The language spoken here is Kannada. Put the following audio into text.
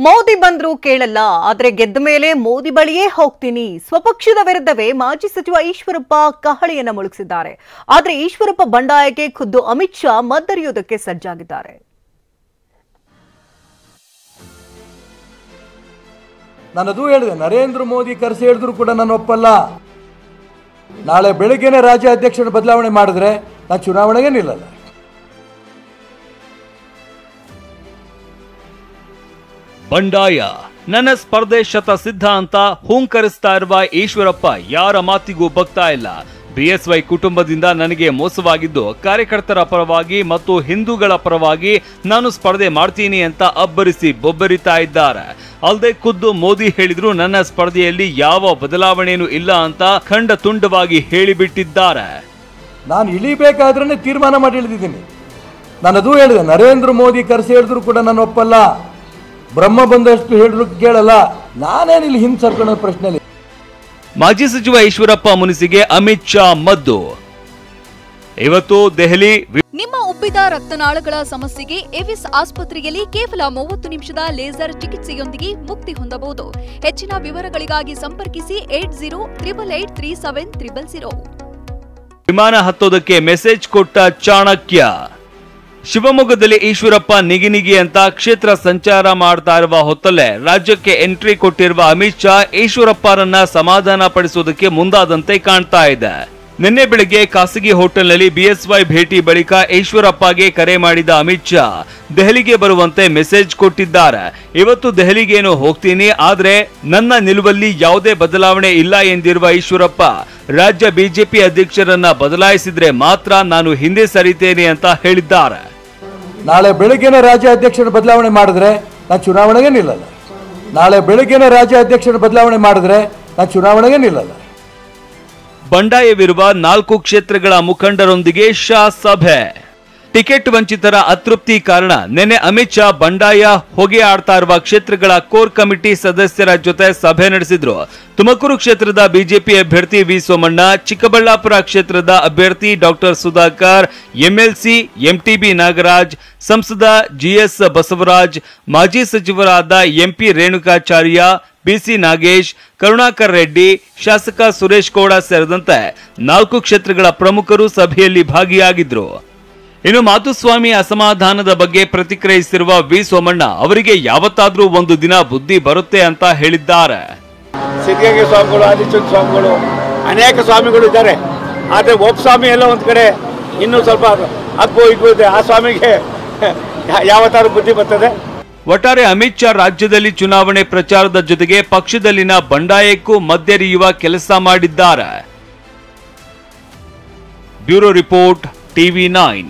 ಮೋದಿ ಬಂದ್ರು ಕೇಳಲ್ಲ, ಆದ್ರೆ ಗೆದ್ದ ಮೇಲೆ ಮೋದಿ ಬಳಿಯೇ ಹೋಗ್ತೀನಿ. ಸ್ವಪಕ್ಷದ ವಿರುದ್ಧವೇ ಮಾಜಿ ಸಚಿವ ಈಶ್ವರಪ್ಪ ಕಹಳೆಯನ್ನ ಮುಳುಗಿಸಿದ್ದಾರೆ. ಆದ್ರೆ ಈಶ್ವರಪ್ಪ ಬಂಡಾಯಕ್ಕೆ ಖುದ್ದು ಅಮಿತ್ ಶಾ ಮದ್ದರಿಯೋದಕ್ಕೆ ಸಜ್ಜಾಗಿದ್ದಾರೆ. ನಾನದು ಹೇಳಿದೆ, ನರೇಂದ್ರ ಮೋದಿ ಕರೆಸಿ ಹೇಳಿದ್ರು ಕೂಡ ನಾನು ಒಪ್ಪಲ್ಲ. ನಾಳೆ ಬೆಳಗ್ಗೆನೆ ರಾಜ್ಯ ಅಧ್ಯಕ್ಷರ ಬದಲಾವಣೆ ಮಾಡಿದ್ರೆ ನಾನು ಚುನಾವಣೆಗೆ ನಿಲ್ಲಲ್ಲ. ಬಂಡಾಯ ನನ್ನ ಸ್ಪರ್ಧೆ ಶತ ಸಿದ್ಧ ಅಂತ ಹೂಂಕರಿಸ್ತಾ ಇರುವ ಈಶ್ವರಪ್ಪ ಯಾರ ಮಾತಿಗೂ ಬಗ್ತಾ ಇಲ್ಲ. ಬಿಎಸ್ವೈ ಕುಟುಂಬದಿಂದ ನನಗೆ ಮೋಸವಾಗಿದ್ದು, ಕಾರ್ಯಕರ್ತರ ಪರವಾಗಿ ಮತ್ತು ಹಿಂದೂಗಳ ಪರವಾಗಿ ನಾನು ಸ್ಪರ್ಧೆ ಮಾಡ್ತೀನಿ ಅಂತ ಅಬ್ಬರಿಸಿ ಬೊಬ್ಬರಿತಾ ಇದ್ದಾರೆ. ಅಲ್ಲದೆ ಖುದ್ದು ಮೋದಿ ಹೇಳಿದ್ರು ನನ್ನ ಸ್ಪರ್ಧೆಯಲ್ಲಿ ಯಾವ ಬದಲಾವಣೆಯೂ ಇಲ್ಲ ಅಂತ ಖಂಡ ತುಂಡವಾಗಿ ಹೇಳಿಬಿಟ್ಟಿದ್ದಾರೆ. ನಾನು ಇಳಿಬೇಕಾದ್ರೆ ತೀರ್ಮಾನ ಮಾಡಿ ಇಳಿದಿದ್ದೀನಿ. ನಾನದು ಹೇಳಿದೆ, ನರೇಂದ್ರ ಮೋದಿ ಕರೆಸಿ ಹೇಳಿದ್ರು ಕೂಡ ನಾನು ಒಪ್ಪಲ್ಲ. ಬ್ರಹ್ಮ ಬಂದಷ್ಟು ಹೇಳಿದ್ರು ಕೇಳಲ್ಲ. ನಾನೇನಿಲ್ಲಿ ಹಿಂದೆ ಸರ್ಕೊಳ್ಳೋ ಪ್ರಶ್ನೆ. ಮಾಜಿ ಸಚಿವ ಈಶ್ವರಪ್ಪ ಮುನಿಸಿಗೆ ಅಮಿತ್ ಶಾ ಮದ್ದು. ಇವತ್ತು ದೆಹಲಿ. ನಿಮ್ಮ ಉಬ್ಬಿದ ರಕ್ತನಾಳಗಳ ಸಮಸ್ಯೆಗೆ ಎವಿಸ್ ಆಸ್ಪತ್ರೆಯಲ್ಲಿ ಕೇವಲ 30 ನಿಮಿಷದ ಲೇಸರ್ ಚಿಕಿತ್ಸೆಯೊಂದಿಗೆ ಮುಕ್ತಿ ಹೊಂದಬಹುದು. ಹೆಚ್ಚಿನ ವಿವರಗಳಿಗಾಗಿ ಸಂಪರ್ಕಿಸಿ 8088837300. ವಿಮಾನ ಹತ್ತೋದಕ್ಕೆ ಮೆಸೇಜ್ ಕೊಟ್ಟ ಚಾಣಕ್ಯ. ಶಿವಮೊಗ್ಗದಲ್ಲಿ ಈಶ್ವರಪ್ಪ ನಿಗಿನಿಗಿ ಅಂತ ಕ್ಷೇತ್ರ ಸಂಚಾರ ಮಾಡ್ತಾ ಇರುವ ಹೊತ್ತಲ್ಲೇ ರಾಜ್ಯಕ್ಕೆ ಎಂಟ್ರಿ ಕೊಟ್ಟಿರುವ ಅಮಿತ್ ಶಾ ಈಶ್ವರಪ್ಪರನ್ನ ಸಮಾಧಾನ ಪಡಿಸೋದಕ್ಕೆ ಮುಂದಾದಂತೆ ಕಾಣ್ತಾ ಇದೆ. ನಿನ್ನೆ ಬೆಳಗ್ಗೆ ಖಾಸಗಿ ಹೋಟೆಲ್ನಲ್ಲಿ ಬಿಎಸ್ವೈ ಭೇಟಿ ಬಳಿಕ ಈಶ್ವರಪ್ಪಗೆ ಕರೆ ಮಾಡಿದ ಅಮಿತ್ ಶಾ ದೆಹಲಿಗೆ ಬರುವಂತೆ ಮೆಸೇಜ್ ಕೊಟ್ಟಿದ್ದಾರೆ. ಇವತ್ತು ದೆಹಲಿಗೇನು ಹೋಗ್ತೀನಿ, ಆದ್ರೆ ನನ್ನ ನಿಲುವಲ್ಲಿ ಯಾವುದೇ ಬದಲಾವಣೆ ಇಲ್ಲ ಎಂದಿರುವ ಈಶ್ವರಪ್ಪ ರಾಜ್ಯ ಬಿಜೆಪಿ ಅಧ್ಯಕ್ಷರನ್ನ ಬದಲಾಯಿಸಿದ್ರೆ ಮಾತ್ರ ನಾನು ಹಿಂದೆ ಸರಿತೇನೆ ಅಂತ ಹೇಳಿದ್ದಾರೆ. ನಾಳೆ ಬೆಳಗ್ಗೆನೆ ರಾಜ್ಯ ಅಧ್ಯಕ್ಷರ ಬದಲಾವಣೆ ಮಾಡಿದ್ರೆ ನಾನು ಚುನಾವಣೆಗೆ ನಿಲ್ಲಲ್ಲ. ನಾಳೆ ಬೆಳಗ್ಗೆನೆ ರಾಜ್ಯ ಅಧ್ಯಕ್ಷರ ಬದಲಾವಣೆ ಮಾಡಿದ್ರೆ ನಾನು ಚುನಾವಣೆಗೆ ನಿಲ್ಲಲ್ಲ. ಬಂಡಾಯವಿರುವ 4 ಕ್ಷೇತ್ರಗಳ ಮುಖಂಡರೊಂದಿಗೆ ಶಾ ಸಭೆ. ಟಿಕೆಟ್ ವಂಚಿತರ ಅತೃಪ್ತಿ ಕಾರಣ ನಿನ್ನೆ ಅಮಿತ್ ಶಾ ಬಂಡಾಯ ಹೊಗೆ ಆಡ್ತಾ ಇರುವ ಕ್ಷೇತ್ರಗಳ ಕೋರ್ ಕಮಿಟಿ ಸದಸ್ಯರ ಜೊತೆ ಸಭೆ ನಡೆಸಿದ್ರು. ತುಮಕೂರು ಕ್ಷೇತ್ರದ ಬಿಜೆಪಿ ಅಭ್ಯರ್ಥಿ ವಿ ಸೋಮಣ್ಣ, ಚಿಕ್ಕಬಳ್ಳಾಪುರ ಕ್ಷೇತ್ರದ ಅಭ್ಯರ್ಥಿ doctor Sudhakar, MLC MTB Nagaraj, ಸಂಸದ ಜಿಎಸ್ ಬಸವರಾಜ್, ಮಾಜಿ ಸಚಿವರಾದ ಎಂಪಿ ರೇಣುಕಾಚಾರ್ಯ, ಬಿಸಿ ನಾಗೇಶ್, ಕರುಣಾಕರ್ ರೆಡ್ಡಿ, ಶಾಸಕ ಸುರೇಶ್ ಗೌಡ ಸೇರಿದಂತೆ 4 ಕ್ಷೇತ್ರಗಳ ಪ್ರಮುಖರು ಸಭೆಯಲ್ಲಿ ಭಾಗಿಯಾಗಿದ್ರು. ಇನ್ನು ಮಾಧುಸ್ವಾಮಿ ಅಸಮಾಧಾನದ ಬಗ್ಗೆ ಪ್ರತಿಕ್ರಿಯಿಸಿರುವ ವಿ ಸೋಮಣ್ಣ, ಅವರಿಗೆ ಯಾವತ್ತಾದ್ರೂ ಒಂದು ದಿನ ಬುದ್ಧಿ ಬರುತ್ತೆ ಅಂತ ಹೇಳಿದ್ದಾರೆ. ಸಿದ್ಧಗಂಗೆ ಸ್ವಾಮಿಗಳು, ಆದಿಚುಂಚ ಸ್ವಾಮಿಗಳು, ಅನೇಕ ಸ್ವಾಮಿಗಳು ಇದ್ದಾರೆ. ಆದರೆ ಒಬ್ಬ ಸ್ವಾಮಿ ಎಲ್ಲ ಒಂದು ಕಡೆ ಇನ್ನೂ ಸ್ವಲ್ಪ ಅಗ್ಗು ಇಗ್ಗು ಇದೆ. ಆ ಸ್ವಾಮಿಗೆ ಯಾವತ್ತಾದ್ರೂ ಬುದ್ಧಿ ಬರ್ತದೆ. ಒಟ್ಟಾರೆ ಅಮಿತ್ ಶಾ ರಾಜ್ಯದಲ್ಲಿ ಚುನಾವಣೆ ಪ್ರಚಾರದ ಜೊತೆಗೆ ಪಕ್ಷದಲ್ಲಿನ ಬಂಡಾಯಕ್ಕೂ ಮದ್ದೆರಿಯುವ ಕೆಲಸ ಮಾಡಿದ್ದಾರೆ. Bureau report, TV9.